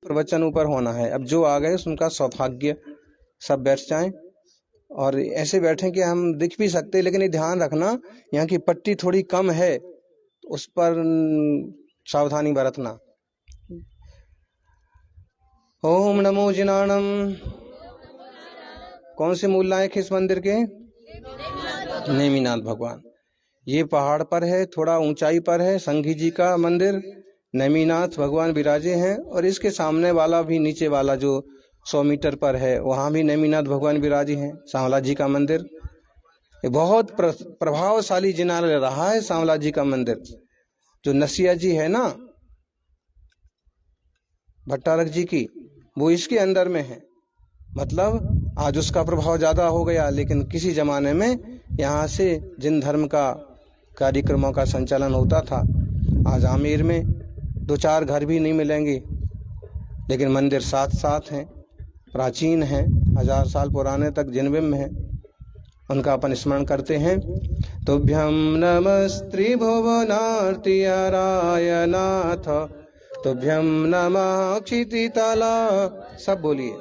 प्रवचन ऊपर होना है। अब जो आ गए उनका सौभाग्य, सब बैठ जाएं और ऐसे बैठें कि हम दिख भी सकते, लेकिन ये ध्यान रखना यहाँ की पट्टी थोड़ी कम है, उस पर सावधानी बरतना। ओम नमो जिनाणम। कौन से मूल नायक है इस मंदिर के? नेमिनाथ भगवान। ये पहाड़ पर है, थोड़ा ऊंचाई पर है, संघी जी का मंदिर। नेमिनाथ भगवान विराजे हैं और इसके सामने वाला भी, नीचे वाला जो 100 मीटर पर है, वहां भी नेमिनाथ भगवान विराजे हैं। सांवला जी का मंदिर, ये बहुत प्रभावशाली जिनालय रहा है सांवला जी का मंदिर। जो नसिया जी है ना भट्टारक जी की, वो इसके अंदर में है। मतलब आज उसका प्रभाव ज्यादा हो गया, लेकिन किसी जमाने में यहाँ से जिन धर्म का कार्यक्रमों का संचालन होता था। आज आमेर में 2-4 घर भी नहीं मिलेंगे, लेकिन मंदिर साथ साथ हैं, प्राचीन हैं, 1000 साल पुराने तक जिनमें में है, उनका अपन स्मरण करते हैं। तुभ्यं नमस्त्रिभुवनार्तिहराय नाथ, तुभ्यं नमः क्षितितला, सब बोलिए।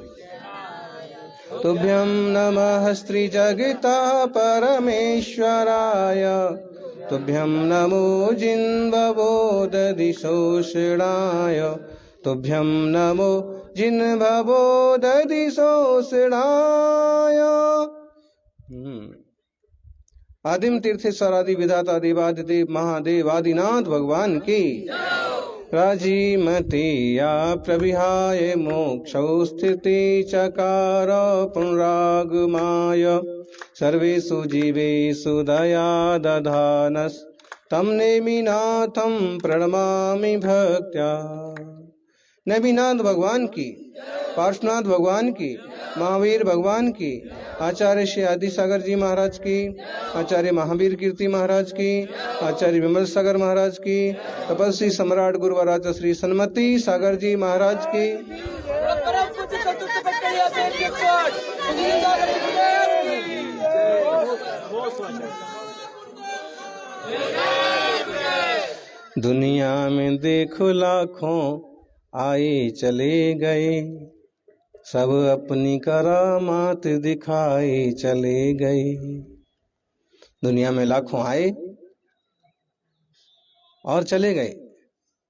तुभ्यं नमः स्त्रीजगता परमेश्वराय, तुभ्यं नमो जिन्वबोधदिशोषणाय, तुभ्यं नमो जिन्वबोधदिशोषणाय। आदिम तीर्थेश्वर आदि विधाता देवादिदेव महादेव आदिनाथ भगवान की। राजीमतीया प्रविहाय मोक्षौ स्थिति चकार पुनरागमाय, सर्वेषु जीवेषु दया दधानस्, तम नेमिनाथं प्रणमामि भक्त्या। नेमिनाथ भगवान की, पार्श्वनाथ भगवान की, महावीर भगवान की, आचार्य श्री आदि सागर जी महाराज की, आचार्य महावीर कीर्ति महाराज की, आचार्य विमल सागर महाराज की, तपस्वी सम्राट गुरुवराज श्री सन्मति सागर जी महाराज की। दुनिया में देखो लाखों आए चले गए, सब अपनी करामात दिखाए चले गए। दुनिया में लाखों आए और चले गए,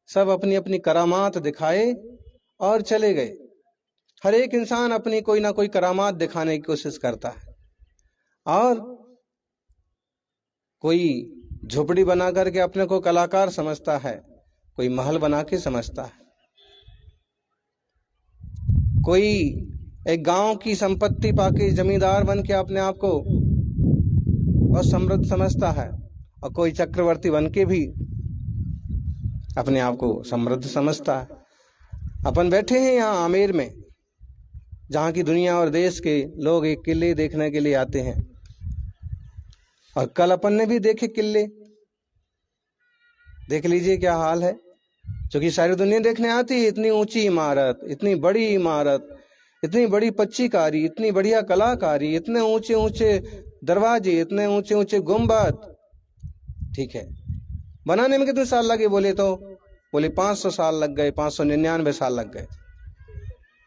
सब अपनी अपनी करामात दिखाए और चले गए। हर एक इंसान अपनी कोई ना कोई करामात दिखाने की कोशिश करता है, और कोई झोपड़ी बना करके अपने को कलाकार समझता है, कोई महल बना के समझता है, कोई एक गांव की संपत्ति पाके जमींदार बन के अपने आप को बहुत समृद्ध समझता है, और कोई चक्रवर्ती बन के भी अपने आप को समृद्ध समझता है। अपन बैठे हैं यहाँ आमेर में, जहाँ की दुनिया और देश के लोग एक किले देखने के लिए आते हैं, और कल अपन ने भी देखे किले। देख लीजिए क्या हाल है, क्योंकि सारी दुनिया देखने आती है। इतनी ऊंची इमारत, इतनी बड़ी इमारत, इतनी बड़ी पच्चीकारी, इतनी बढ़िया कलाकारी, इतने ऊंचे ऊंचे दरवाजे, इतने ऊंचे ऊंचे गुंबद। ठीक है, बनाने में कितने साल लगे? बोले 500 साल लग गए, 599 साल लग गए।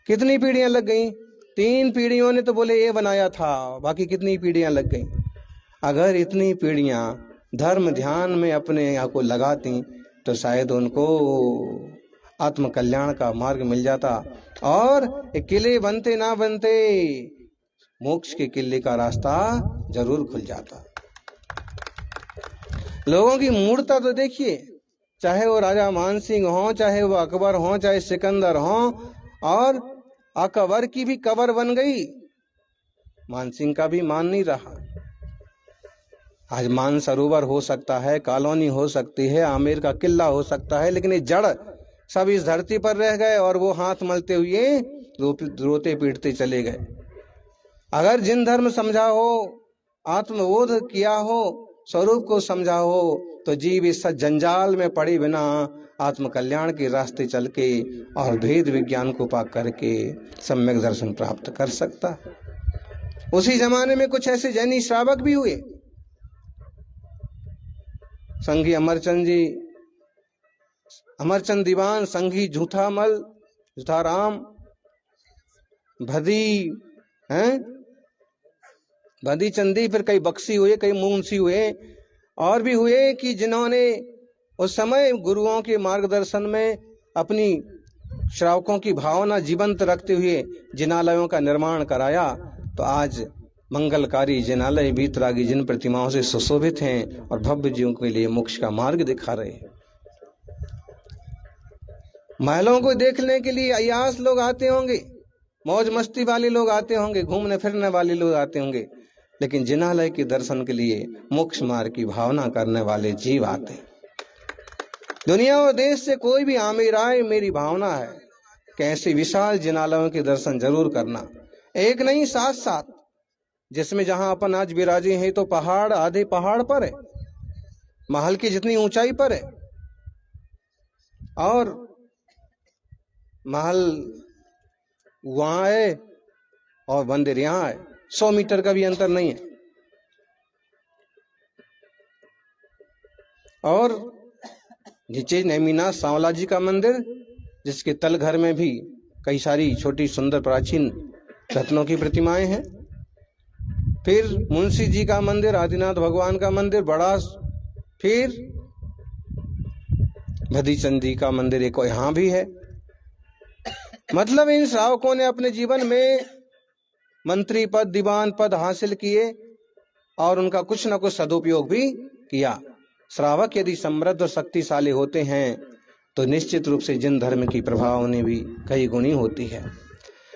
कितनी पीढ़ियां लग गई? 3 पीढ़ियों ने तो बोले ये बनाया था, बाकी कितनी पीढ़ियां लग गई। अगर इतनी पीढ़ियां धर्म ध्यान में अपने आप को लगाती तो शायद उनको आत्म कल्याण का मार्ग मिल जाता, और किले बनते ना बनते मोक्ष के किले का रास्ता जरूर खुल जाता। लोगों की मूर्ता तो देखिए, चाहे वो राजा मानसिंह हो, चाहे वो अकबर हो, चाहे सिकंदर हो, और अकबर की भी कबर बन गई, मानसिंह का भी मान नहीं रहा। आज मान सरोवर हो सकता है, कॉलोनी हो सकती है, आमेर का किला हो सकता है, लेकिन ये जड़ सब इस धरती पर रह गए, और वो हाथ मलते हुए रोते पीटते चले गए। अगर जिन धर्म समझा हो, आत्मबोध किया हो, स्वरूप को समझा हो, तो जीव इस जंजाल में पड़े बिना आत्म कल्याण के रास्ते चल के और भेद विज्ञान को पाक करके सम्यक दर्शन प्राप्त कर सकता है। उसी जमाने में कुछ ऐसे जैनी श्रावक भी हुए। संघी अमरचंद जी, अमरचंद दीवान, संघी झूठामल, जुथाराम, भदी हैं, भदी चंदी, फिर कई बक्सी हुए, कई मुंशी हुए, और भी हुए कि जिन्होंने उस समय गुरुओं के मार्गदर्शन में अपनी श्रावकों की भावना जीवंत रखते हुए जिनालयों का निर्माण कराया। तो आज मंगलकारी जिनालय वीतरागी जिन प्रतिमाओं से सुशोभित हैं और भव्य जीवों के लिए मोक्ष का मार्ग दिखा रहे हैं। महलों को देखने के लिए अयास लोग आते होंगे, मौज मस्ती वाले लोग आते होंगे, घूमने फिरने वाले लोग आते होंगे, लेकिन जिनालय के दर्शन के लिए मोक्ष मार्ग की भावना करने वाले जीव आते हैं। दुनिया और देश से कोई भी आमिर आए, मेरी भावना है कि ऐसे विशाल जिनालयों के दर्शन जरूर करना। एक नहीं, साथ साथ, जिसमें जहां अपन आज विराजे हैं तो पहाड़, आधे पहाड़ पर है, महल की जितनी ऊंचाई पर है, और महल वहां है और मंदिर यहां है, 100 मीटर का भी अंतर नहीं है। और नीचे नेमिनाथ सांवला जी का मंदिर, जिसके तल घर में भी कई सारी छोटी सुंदर प्राचीन रत्नों की प्रतिमाएं हैं। फिर मुंशी जी का मंदिर, आदिनाथ भगवान का मंदिर बड़ा, फिर भदी चंदी का मंदिर एक यहां भी है। मतलब इन श्रावकों ने अपने जीवन में मंत्री पद, दीवान पद हासिल किए और उनका कुछ न कुछ सदुपयोग भी किया। श्रावक यदि समृद्ध और शक्तिशाली होते हैं तो निश्चित रूप से जिन धर्म की प्रभाव उन्हें भी कई गुनी होती है।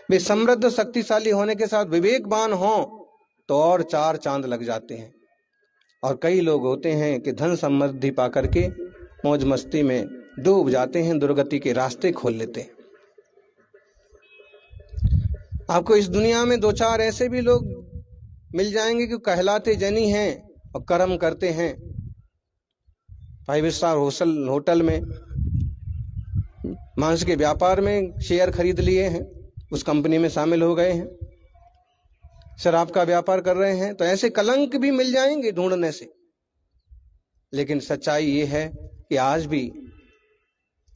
वे समृद्ध शक्तिशाली होने के साथ विवेकवान हों तो और 4 चांद लग जाते हैं। और कई लोग होते हैं कि धन समृद्धि पाकर के मौज मस्ती में डूब जाते हैं, दुर्गति के रास्ते खोल लेते हैं। आपको इस दुनिया में 2-4 ऐसे भी लोग मिल जाएंगे कि कहलाते जैनी हैं और कर्म करते हैं। 5 स्टार होटल में, मांस के व्यापार में शेयर खरीद लिए हैं, उस कंपनी में शामिल हो गए हैं, शराब का व्यापार कर रहे हैं, तो ऐसे कलंक भी मिल जाएंगे ढूंढने से। लेकिन सच्चाई ये है कि आज भी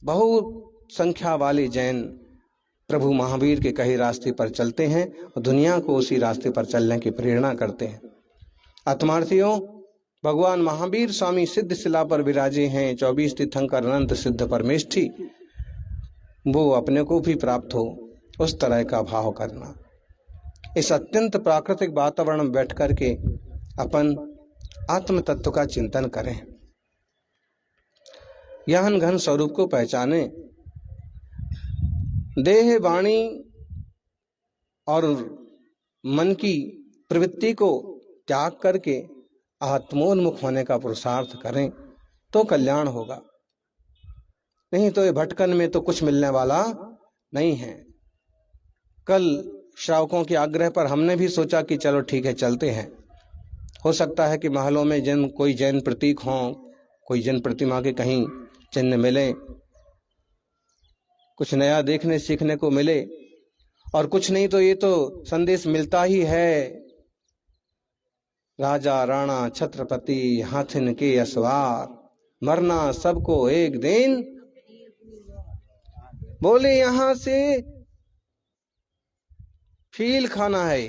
बहुत संख्या वाले जैन प्रभु महावीर के कहे रास्ते पर चलते हैं और दुनिया को उसी रास्ते पर चलने की प्रेरणा करते हैं। आत्मार्थियों, भगवान महावीर स्वामी सिद्ध शिला पर विराजे हैं, 24 तीर्थंकर अनंत सिद्ध परमेष्ठी। वो अपने को भी प्राप्त हो उस तरह का भाव करना। इस अत्यंत प्राकृतिक वातावरण में बैठ करके अपन आत्म तत्व का चिंतन करें, यहन घन स्वरूप को पहचाने, देह, वाणी और मन की प्रवृत्ति को त्याग करके आत्मोन्मुख होने का पुरुषार्थ करें तो कल्याण होगा। नहीं तो ये भटकन में तो कुछ मिलने वाला नहीं है। कल श्रावकों के आग्रह पर हमने भी सोचा कि चलो ठीक है चलते हैं। हो सकता है कि महलों में कोई जैन प्रतीक हो, कोई जैन प्रतिमा के कहीं चिन्ह मिले, कुछ नया देखने सीखने को मिले, और कुछ नहीं तो ये तो संदेश मिलता ही है, राजा राणा छत्रपति हाथिन के असवार, मरना सबको एक दिन। बोले यहां से फील खाना है,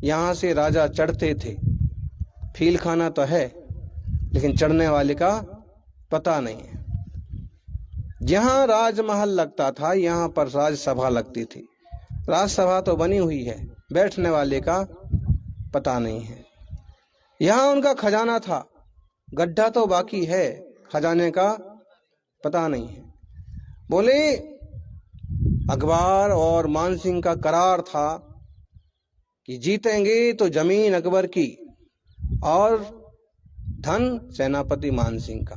यहां से राजा चढ़ते थे। फील खाना तो है लेकिन चढ़ने वाले का पता नहीं है। जहां राजमहल लगता था यहां पर राजसभा लगती थी। राजसभा तो बनी हुई है, बैठने वाले का पता नहीं है। यहां उनका खजाना था, गड्ढा तो बाकी है, खजाने का पता नहीं है। बोले अकबर और मानसिंह का करार था कि जीतेंगे तो जमीन अकबर की और धन सेनापति मानसिंह का।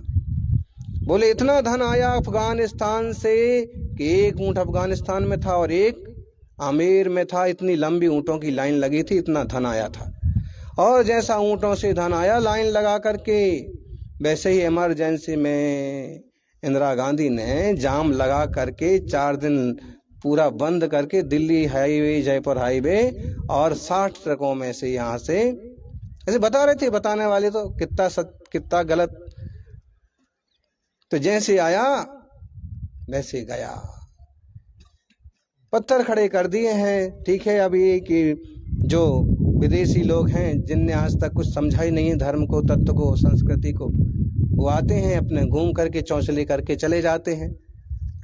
बोले इतना धन आया अफगानिस्तान से कि एक ऊंट अफगानिस्तान में था और एक आमेर में था। इतनी लंबी ऊंटों की लाइन लगी थी, इतना धन आया था। और जैसा ऊंटों से धन आया लाइन लगा करके, वैसे ही इमरजेंसी में इंदिरा गांधी ने जाम लगा करके 4 दिन पूरा बंद करके दिल्ली हाईवे, जयपुर हाईवे और 60 ट्रकों में से यहां से ऐसे बता रहे थे, बताने वाले तो कितना गलत। तो जैसे आया वैसे गया। पत्थर खड़े कर दिए हैं। ठीक है, अब ये कि जो विदेशी लोग हैं जिनने आज तक कुछ समझा ही नहीं है धर्म को, तत्व को, संस्कृति को, वो आते हैं अपने घूम करके चौंचले करके चले जाते हैं।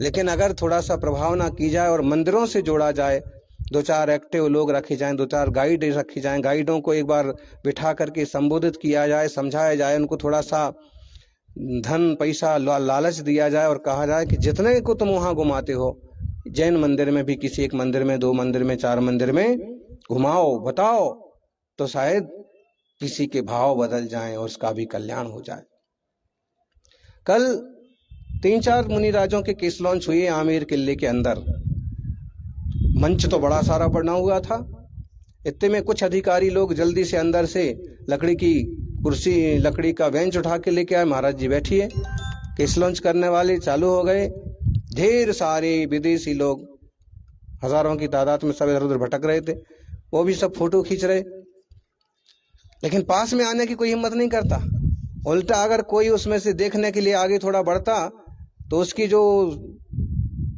लेकिन अगर थोड़ा सा प्रभाव ना की जाए और मंदिरों से जोड़ा जाए, 2-4 एक्टिव लोग रखे जाएं, 2-4 गाइड रखी जाएं, गाइडों को एक बार बिठा करके संबोधित किया जाए, समझाया जाए, उनको थोड़ा सा धन पैसा लालच दिया जाए और कहा जाए कि जितने को तुम वहां घुमाते हो, जैन मंदिर में भी किसी एक मंदिर में, 2 मंदिर में, 4 मंदिर में घुमाओ, बताओ, तो शायद किसी के भाव बदल जाएं और उसका भी कल्याण हो जाए। कल 3-4 मुनिराजों के केस लॉन्च हुए आमेर किले के अंदर। मंच तो बड़ा सारा बना हुआ था। इतने में कुछ अधिकारी लोग जल्दी से अंदर से लकड़ी की कुर्सी, लकड़ी का बेंच उठा के लेके आए, महाराज जी बैठिए। केस लॉन्च करने वाले चालू हो गए। ढेर सारे विदेशी लोग हजारों की तादाद में सब इधर उधर भटक रहे थे, वो भी सब फोटो खींच रहे, लेकिन पास में आने की कोई हिम्मत नहीं करता। उल्टा अगर कोई उसमें से देखने के लिए आगे थोड़ा बढ़ता तो उसकी जो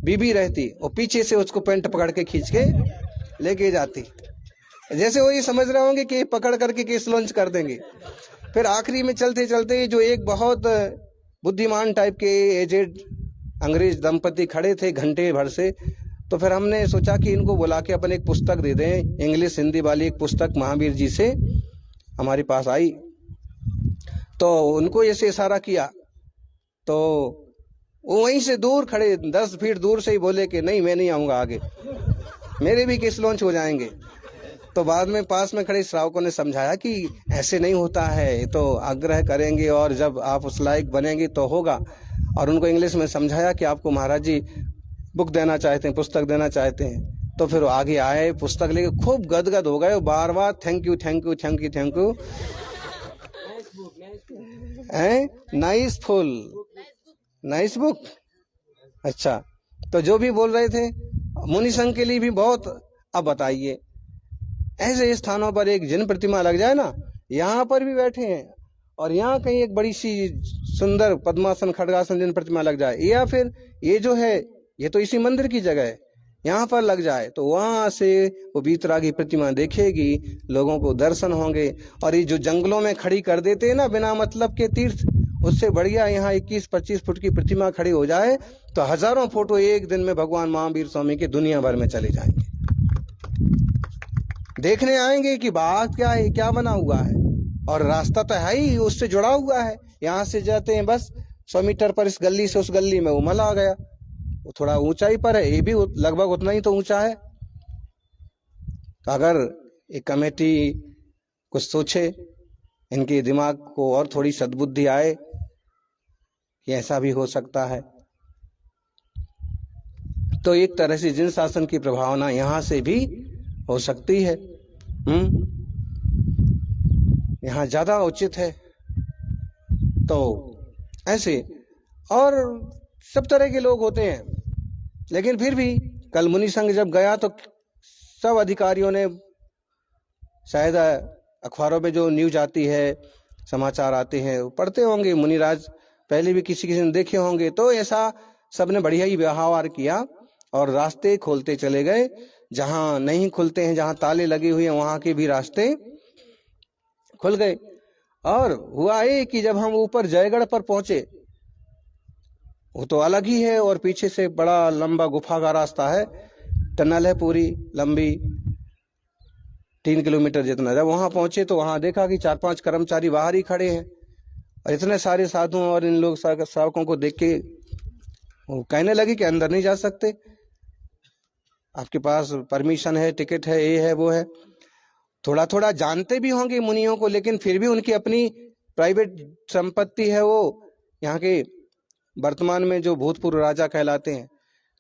बीबी रहती वो पीछे से उसको पेंट पकड़ के खींच के लेके जाती, जैसे वो ये समझ रहे होंगे कि पकड़ करके केस लॉन्च कर देंगे। फिर आखिरी में चलते चलते जो एक बहुत बुद्धिमान टाइप के एजेड अंग्रेज दंपति खड़े थे घंटे भर से, तो फिर हमने सोचा कि इनको बुला के अपन एक पुस्तक दे दें, इंग्लिश हिंदी वाली एक पुस्तक महावीर जी से हमारे पास आई। तो उनको ऐसे इशारा किया तो वो वहीं से दूर खड़े 10 फीट दूर से ही बोले कि नहीं, मैं नहीं आऊंगा आगे, मेरे भी केस लॉन्च हो जाएंगे। तो बाद में पास में खड़े श्रावकों ने समझाया कि ऐसे नहीं होता है, तो आग्रह करेंगे और जब आप उस लायक बनेंगे तो होगा। और उनको इंग्लिश में समझाया कि आपको महाराज जी बुक देना चाहते हैं, पुस्तक देना चाहते हैं। तो फिर आगे आए, पुस्तक लेके खूब गदगद हो गए, बार बार thank you thank you thank you thank you, nice full nice book. अच्छा, तो जो भी बोल रहे थे मुनि संघ के लिए भी बहुत। अब बताइए, ऐसे स्थानों पर एक जिन प्रतिमा लग जाए ना, यहाँ पर भी बैठे हैं और यहाँ कहीं एक बड़ी सी सुंदर पद्मासन खड़गासन जिन प्रतिमा लग जाए, या फिर ये जो है ये तो इसी मंदिर की जगह है, यहाँ पर लग जाए, तो वहां से वो बीतरागी प्रतिमा देखेगी, लोगों को दर्शन होंगे। और ये जो जंगलों में खड़ी कर देते हैं ना बिना मतलब के तीर्थ, उससे बढ़िया यहाँ 21-25 फुट की प्रतिमा खड़ी हो जाए तो हजारों फोटो एक दिन में भगवान महावीर स्वामी के दुनिया भर में चले जाएंगे। देखने आएंगे कि बात क्या है, क्या बना हुआ है, और रास्ता तो है ही, उससे जुड़ा हुआ है। यहाँ से जाते हैं बस 100 मीटर पर, इस गली से उस गली में उमल आ गया, वो थोड़ा ऊंचाई पर है, ये भी लगभग उतना ही तो ऊंचा है। अगर एक कमेटी कुछ सोचे, इनके दिमाग को और थोड़ी सद्बुद्धि आए कि ऐसा भी हो सकता है, तो एक तरह से जिन शासन की प्रभावना यहाँ से भी हो सकती है। यहाँ ज्यादा उचित है। तो ऐसे और सब तरह के लोग होते हैं, लेकिन फिर भी कल मुनि संघ जब गया तो सब अधिकारियों ने, शायद अखबारों में जो न्यूज आती है, समाचार आते हैं, पढ़ते होंगे, मुनिराज पहले भी किसी ने देखे होंगे, तो ऐसा सबने बढ़िया ही व्यवहार किया और रास्ते खोलते चले गए। जहां नहीं खुलते हैं, जहां ताले लगे हुए हैं, वहां के भी रास्ते खुल गए। और हुआ ये कि जब हम ऊपर जयगढ़ पर पहुंचे, वो तो अलग ही है, और पीछे से बड़ा लंबा गुफा का रास्ता है, टनल है पूरी लंबी 3 किलोमीटर जितना। जब वहां पहुंचे तो वहां देखा कि 4-5 कर्मचारी बाहर ही खड़े हैं, और इतने सारे साधुओं और इन लोग श्रावकों को देख के वो कहने लगे कि अंदर नहीं जा सकते, आपके पास परमिशन है, टिकट है, ये है वो है। थोड़ा थोड़ा जानते भी होंगे मुनियों को, लेकिन फिर भी उनकी अपनी प्राइवेट संपत्ति है, वो यहाँ के वर्तमान में जो भूतपूर्व राजा कहलाते हैं,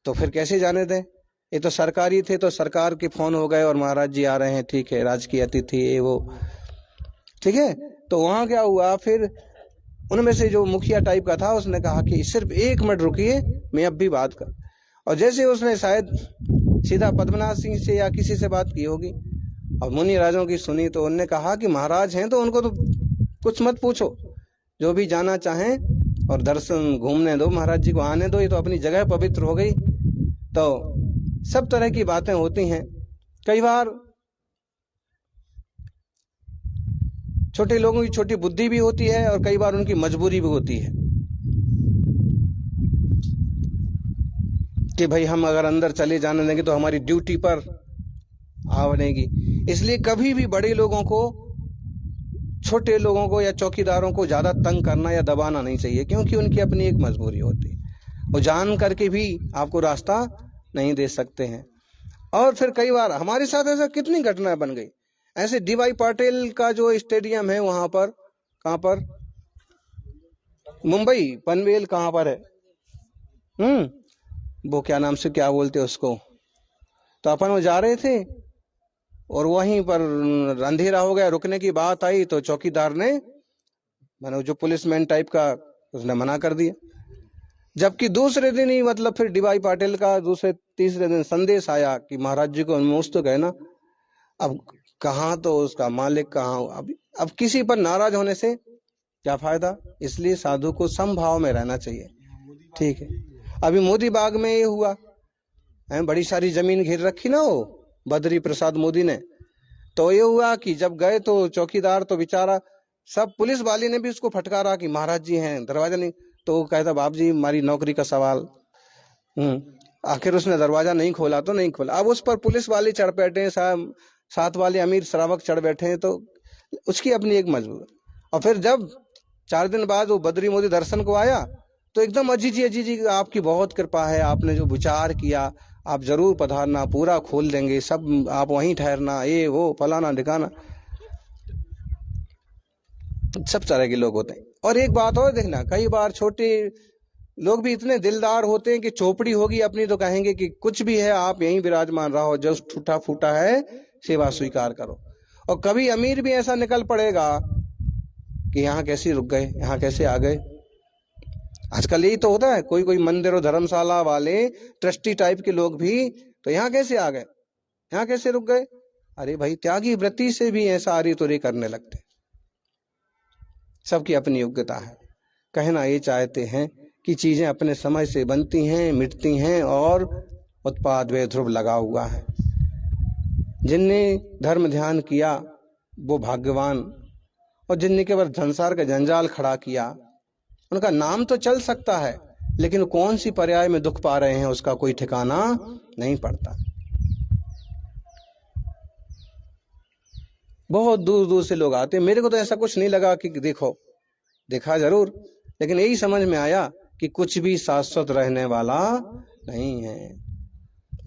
तो फिर कैसे जाने दें। ये तो सरकारी थे, तो सरकार के फोन हो गए और महाराज जी आ रहे हैं, ठीक है, राजकीय अतिथि ये वो, ठीक है। तो वहां क्या हुआ, फिर उनमें से जो मुखिया टाइप का था, उसने कहा कि सिर्फ 1 मिनट रुकिए, मैं अब भी बात कर। और जैसे उसने शायद सीधा पद्मनाभ सिंह से या किसी से बात की होगी और मुनि राजों की सुनी, तो उन्होंने कहा कि महाराज हैं तो उनको तो कुछ मत पूछो, जो भी जाना चाहें और दर्शन घूमने दो, महाराज जी को आने दो, ये तो अपनी जगह पवित्र हो गई। तो सब तरह की बातें होती हैं। कई बार छोटे लोगों की छोटी बुद्धि भी होती है और कई बार उनकी मजबूरी भी होती है कि भाई हम अगर अंदर चले जाने देंगे तो हमारी ड्यूटी पर आ बनेगी। इसलिए कभी भी बड़े लोगों को, छोटे लोगों को या चौकीदारों को ज्यादा तंग करना या दबाना नहीं चाहिए, क्योंकि उनकी अपनी एक मजबूरी होती है। वो जान करके भी आपको रास्ता नहीं दे सकते हैं। और फिर कई बार हमारे साथ ऐसा कितनी घटनाएं बन गई। ऐसे डी.वाई. पाटिल का जो स्टेडियम है वहां पर, कहां पर, मुंबई पनवेल, कहां पर है, वो क्या नाम से, क्या बोलते उसको, तो अपन वो जा रहे थे और वहीं पर अंधेरा हो गया, रुकने की बात आई तो चौकीदार ने, मानो जो पुलिसमैन टाइप का, उसने मना कर दिया। जबकि दूसरे दिन ही, मतलब फिर डी.वाई. पाटिल का दूसरे तीसरे दिन संदेश आया कि महाराज जी को उन्मोस्त गए ना। अब कहाँ तो उसका मालिक, कहाँ, अब किसी पर नाराज होने से क्या फायदा। इसलिए साधु को समभाव में रहना चाहिए। ठीक है, अभी मोदी बाग में ये हुआ है, बड़ी सारी जमीन घेर रखी ना वो बद्री प्रसाद मोदी ने। तो ये हुआ कि जब गए तो चौकीदार तो बेचारा, सब पुलिस वाले ने भी उसको फटकारा कि महाराज जी हैं, दरवाजा नहीं। तो वो कहता, बाप जी हमारी नौकरी का सवाल। आखिर उसने दरवाजा नहीं खोला तो नहीं खोला। अब उस पर पुलिस वाले चढ़ बैठे, साथ वाले अमीर श्रावक चढ़ बैठे हैं, तो उसकी अपनी एक मजबूर। और फिर जब 4 दिन बाद वो बद्री मोदी दर्शन को आया तो एकदम, अजी जी आपकी बहुत कृपा है, आपने जो विचार किया, आप जरूर पधारना, पूरा खोल देंगे, सब आप वहीं ठहरना, ये वो फलाना ढिकाना। सब तरह के लोग होते हैं। और एक बात और देखना, कई बार छोटे लोग भी इतने दिलदार होते हैं कि चौपड़ी होगी अपनी तो कहेंगे कि कुछ भी है आप यहीं विराजमान रहो, जो टूटा फूटा है सेवा स्वीकार करो। और कभी अमीर भी ऐसा निकल पड़ेगा कि यहाँ कैसे रुक गए, यहाँ कैसे आ गए। आजकल यही तो होता है, कोई कोई मंदिर और धर्मशाला वाले ट्रस्टी टाइप के लोग भी, तो यहाँ कैसे आ गए, यहाँ कैसे रुक गए। अरे भाई, त्यागी वृत्ति से भी ऐसा आरी तुरी करने लगते। सबकी अपनी योग्यता है। कहना ये चाहते हैं कि चीजें अपने समय से बनती हैं, मिटती हैं, और उत्पाद वे ध्रुव लगा हुआ है। जिनने धर्म ध्यान किया वो भाग्यवान, और जिनने केवल संसार का जंजाल खड़ा किया उनका नाम तो चल सकता है, लेकिन कौन सी पर्याय में दुख पा रहे हैं उसका कोई ठिकाना नहीं पड़ता। बहुत दूर दूर से लोग आते। मेरे को तो ऐसा कुछ नहीं लगा कि देखा जरूर, लेकिन यही समझ में आया कि कुछ भी शाश्वत रहने वाला नहीं है।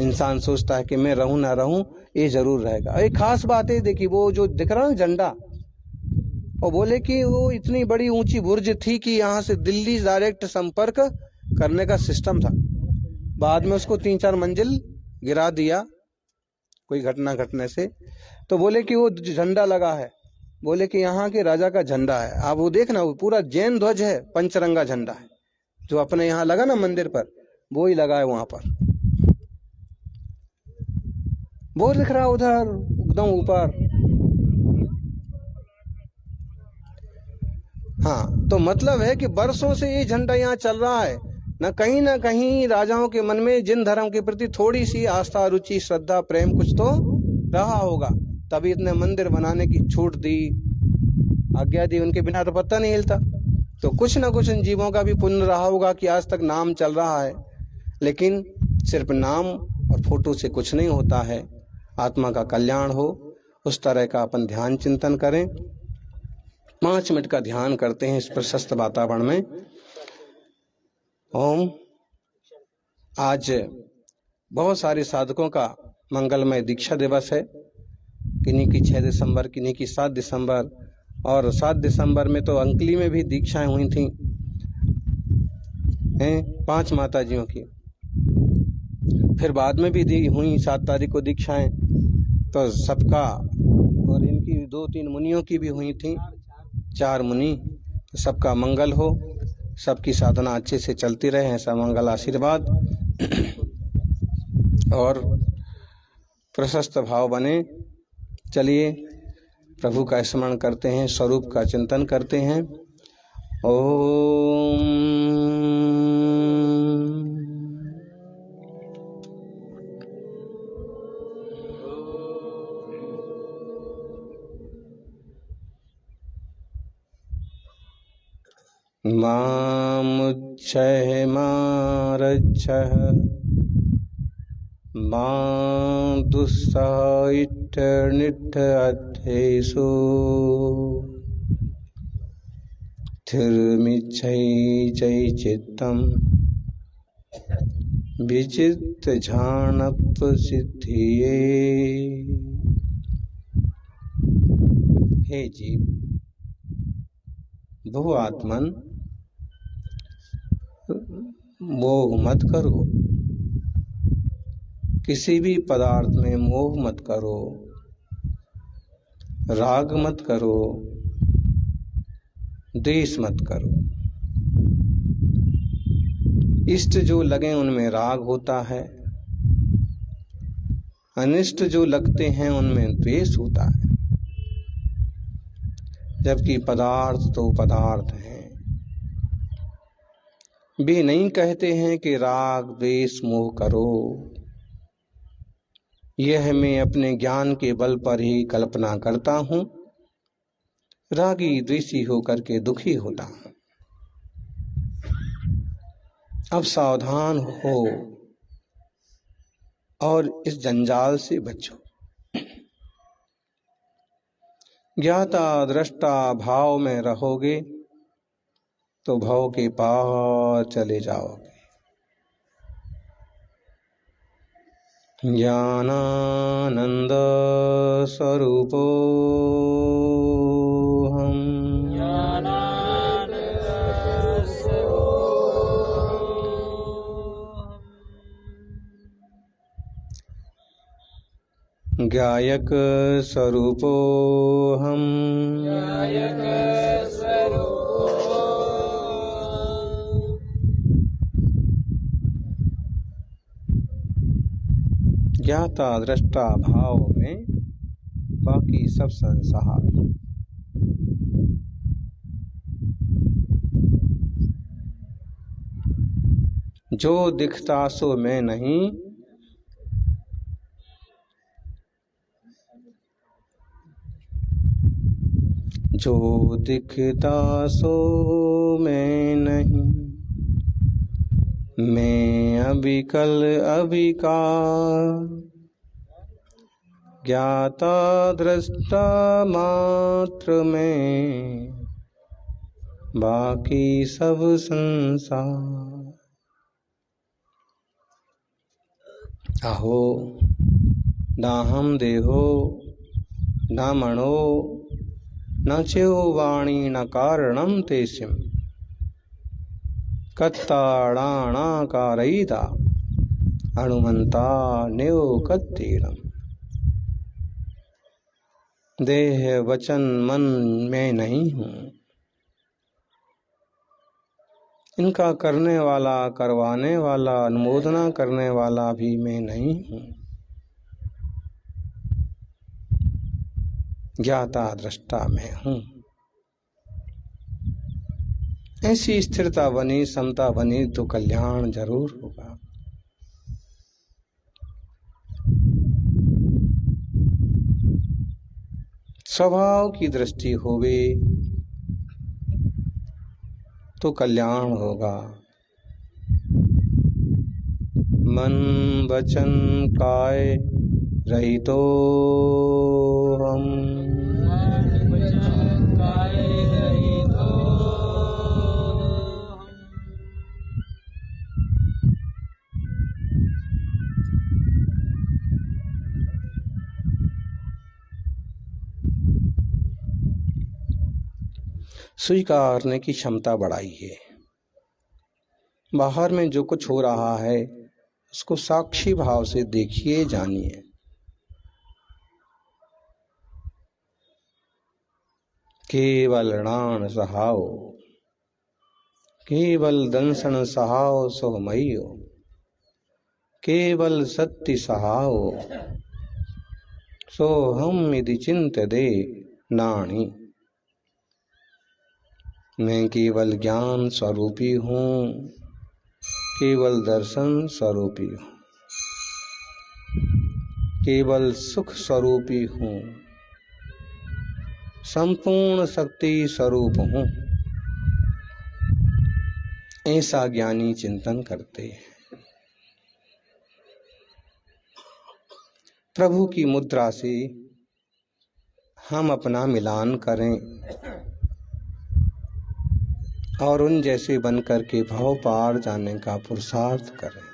इंसान सोचता है कि मैं रहूं ना रहूं, ये जरूर रहेगा। एक खास बात है, देखिए वो जो दिख रहा है झंडा, और बोले कि वो इतनी बड़ी ऊंची बुर्ज थी कि यहाँ से दिल्ली डायरेक्ट संपर्क करने का सिस्टम था। बाद में उसको 3-4 मंजिल गिरा दिया कोई घटना घटने से। तो बोले कि वो झंडा लगा है, बोले कि यहाँ के राजा का झंडा है। आप वो देखना, वो पूरा जैन ध्वज है, पंचरंगा झंडा है, जो अपने यहाँ लगा ना मंदिर पर, वो ही लगा है वहां पर। वो दिख रहा उधर एकदम ऊपर। हाँ, तो मतलब है कि बरसों से ये झंडा यहाँ चल रहा है। न कहीं राजाओं के मन में जिन धर्म के प्रति थोड़ी सी आस्था, रुचि, श्रद्धा, प्रेम कुछ तो रहा होगा, तभी इतने मंदिर बनाने की छूट दी, आज्ञा दी। उनके बिना तो पत्ता नहीं हिलता। तो कुछ ना कुछ इन जीवों का भी पुण्य रहा होगा कि आज तक नाम चल रहा है। लेकिन सिर्फ नाम और फोटो से कुछ नहीं होता है। आत्मा का कल्याण हो, उस तरह का अपन ध्यान चिंतन करें। 5 मिनट का ध्यान करते हैं इस प्रशस्त वातावरण में। ओम। आज बहुत सारे साधकों का मंगलमय दीक्षा दिवस है। किन्हीं की 6 दिसंबर, किन्हीं की 7 दिसंबर, और 7 दिसंबर में तो अंकली में भी दीक्षाएं हुई थी, 5 माताजियों की। फिर बाद में भी हुई 7 तारीख को दीक्षाएं, तो सबका, और इनकी 2-3 मुनियों की भी हुई थी, 4 मुनि। तो सबका मंगल हो, सबकी साधना अच्छे से चलती रहे, ऐसा मंगल आशीर्वाद। और प्रशस्त भाव बने। चलिए प्रभु का स्मरण करते हैं, स्वरूप का चिंतन करते हैं। ओम। मामुच्छय मारच्छः मां दुस्साहित्यनिष्ठेषु स्थिरमिच्छैचित्तं विचित्तझानत्वसिद्धिये। हे जीव, भू आत्मन मोह मत करो, किसी भी पदार्थ में मोह मत करो, राग मत करो, द्वेष मत करो। इष्ट जो लगे उनमें राग होता है, अनिष्ट जो लगते हैं उनमें द्वेष होता है। जबकि पदार्थ तो पदार्थ हैं। वे नहीं कहते हैं कि राग द्वेष मोह करो। यह मैं अपने ज्ञान के बल पर ही कल्पना करता हूं। रागी द्वेषी होकर के दुखी होता हूं। अब सावधान हो और इस जंजाल से बचो। ज्ञाता दृष्टा भाव में रहोगे तो भव के पार चले जाओगे। ज्ञानानंद स्वरूपो हम ज्ञायक स्वरूपो हम ज्ञाता दृष्टा भाव में बाकी सब संसार। जो दिखता सो मैं नहीं, जो दिखता सो मैं नहीं, मैं अविकल अविकार, ज्ञाता दृष्टा मात्र में बाकी सब संसार। अहो नाहं देहो न मनो न चेयो वाणी न कारणं तेषिं कत्ताडाणाकारयिता हनुमंता नेव कत्तीरम। देह वचन मन में नहीं हूँ, इनका करने वाला, करवाने वाला, अनुमोदना करने वाला भी मैं नहीं हूँ। ज्ञाता दृष्टा मैं हूँ। ऐसी स्थिरता बनी, समता बनी तो कल्याण जरूर होगा। स्वभाव की दृष्टि होवे तो कल्याण होगा। मन वचन काय रहितो हम स्वीकारने की क्षमता बढ़ाई है। बाहर में जो कुछ हो रहा है उसको साक्षी भाव से देखिए, जानिए। केवल नाण सहाओ, केवल दंसन सहाओ सो मईयो, केवल सत्य सहाओ सो हम यदि चिंत दे नाणी। मैं केवल ज्ञान स्वरूपी हूँ, केवल दर्शन स्वरूपी हूँ, केवल सुख स्वरूपी हूँ, संपूर्ण शक्ति स्वरूप हूँ। ऐसा ज्ञानी चिंतन करते हैं। प्रभु की मुद्रा से हम अपना मिलान करें और उन जैसे बनकर के भाव पार जाने का पुरुषार्थ करें।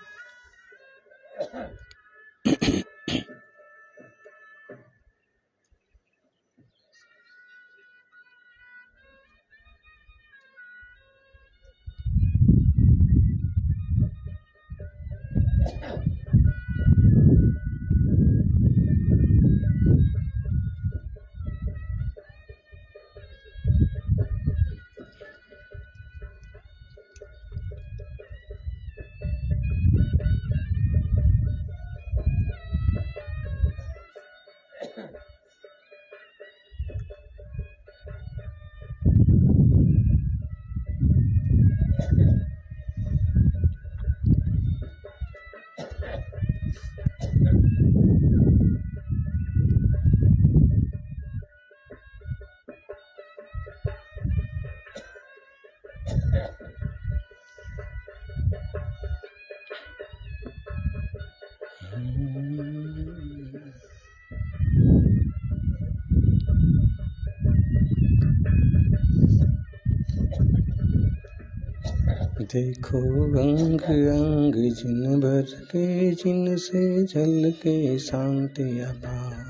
देखो अंग अंग जिन भर के, जिन से झल के शांति अपार।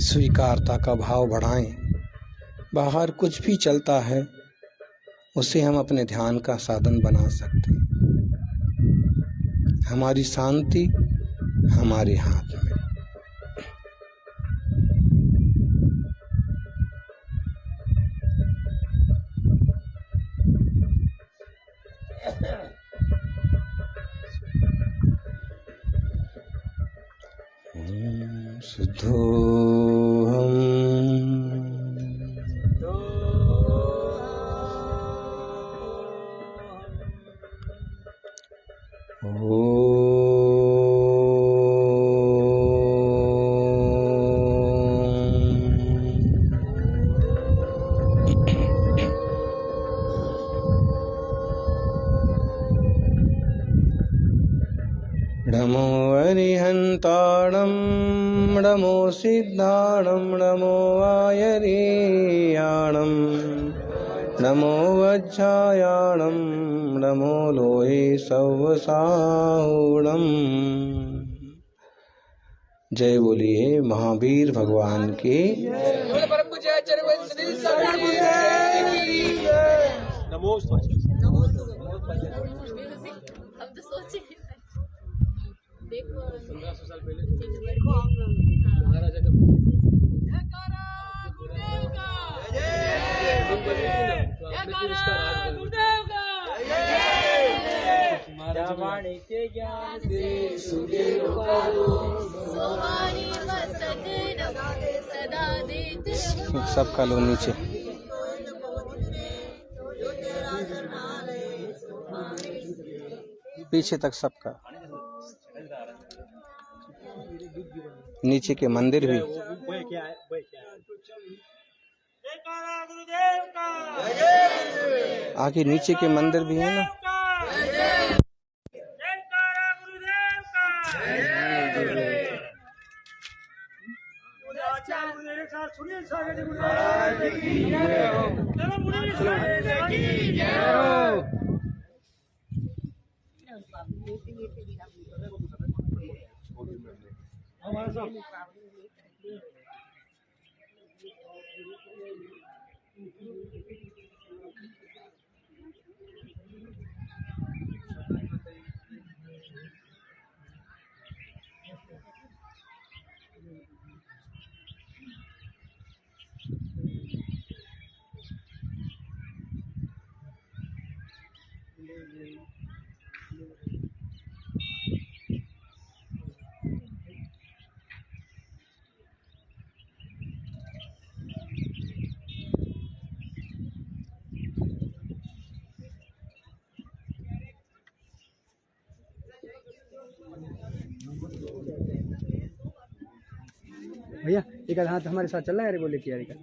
स्वीकारता का भाव बढ़ाएं। बाहर कुछ भी चलता है उसे हम अपने ध्यान का साधन बना सकते हैं। हमारी शांति हमारे हाथ में। शुद्धोहम् नमो अरिहन्ताणं नमो सिद्धाणं नमो आयर्याणं नमो वज्रायाणं नमो लोहे सवसाहुणम्। जय बोलिए महावीर भगवान के। नमो देखो 1500 साल पहले महाराजा का सबका लो नीचे। पीछे तक सबका, नीचे के मंदिर भी। आगे नीचे के मंदिर भी है ना। भैया एक आध हाथ हमारे साथ चल रहा है यार, बोले कि यार एक आध।